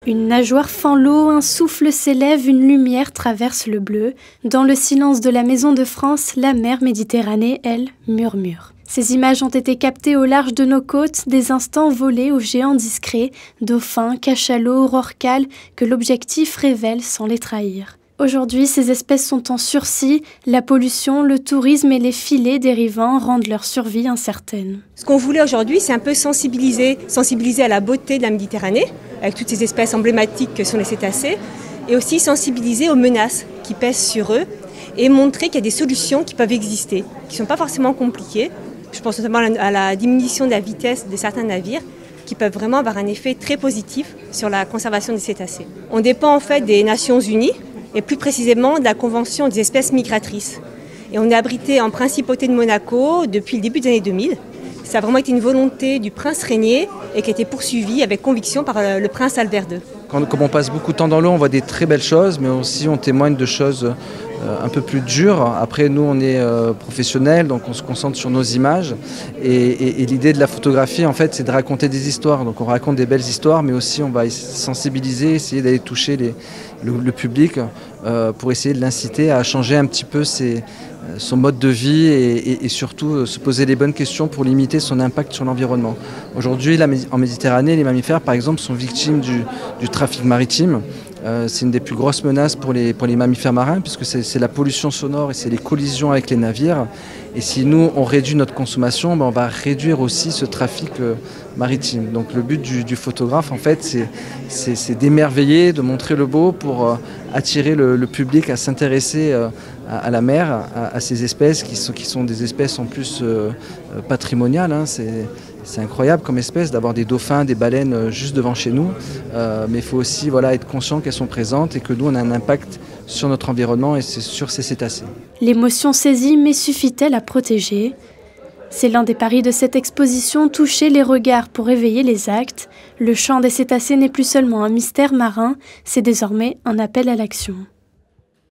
Une nageoire fend l'eau, un souffle s'élève, une lumière traverse le bleu. Dans le silence de la maison de France, la mer Méditerranée, elle, murmure. Ces images ont été captées au large de nos côtes, des instants volés aux géants discrets, dauphins, cachalots, rorquals, que l'objectif révèle sans les trahir. Aujourd'hui, ces espèces sont en sursis, la pollution, le tourisme et les filets dérivants rendent leur survie incertaine. Ce qu'on voulait aujourd'hui, c'est un peu sensibiliser à la beauté de la Méditerranée, avec toutes ces espèces emblématiques que sont les cétacés, et aussi sensibiliser aux menaces qui pèsent sur eux, et montrer qu'il y a des solutions qui peuvent exister, qui ne sont pas forcément compliquées. Je pense notamment à la diminution de la vitesse de certains navires, qui peuvent vraiment avoir un effet très positif sur la conservation des cétacés. On dépend en fait des Nations Unies, et plus précisément de la Convention des espèces migratrices. Et on est abrité en Principauté de Monaco depuis le début des années 2000. Ça a vraiment été une volonté du prince régnier et qui a été poursuivie avec conviction par le prince Albert II. Comme on passe beaucoup de temps dans l'eau, on voit des très belles choses, mais aussi on témoigne de choses un peu plus dures. Après, nous, on est professionnels, donc on se concentre sur nos images. Et l'idée de la photographie, en fait, c'est de raconter des histoires. Donc on raconte des belles histoires, mais aussi on va sensibiliser, essayer d'aller toucher le public pour essayer de l'inciter à changer un petit peu son mode de vie et surtout se poser les bonnes questions pour limiter son impact sur l'environnement. Aujourd'hui, en Méditerranée, les mammifères, par exemple, sont victimes du trafic maritime. C'est une des plus grosses menaces pour les mammifères marins, puisque c'est la pollution sonore et c'est les collisions avec les navires. Et si nous, on réduit notre consommation, on va réduire aussi ce trafic maritime. Donc le but du photographe, en fait, c'est d'émerveiller, de montrer le beau pour attirer le public à s'intéresser à la mer, à ces espèces qui sont des espèces en plus patrimoniales. Hein. C'est incroyable comme espèce d'avoir des dauphins, des baleines juste devant chez nous. Mais il faut aussi être conscient qu'elles sont présentes et que nous, on a un impact sur notre environnement et sur ces cétacés. L'émotion saisit, mais suffit-elle à protéger ? C'est l'un des paris de cette exposition, toucher les regards pour éveiller les actes. Le chant des cétacés n'est plus seulement un mystère marin, c'est désormais un appel à l'action.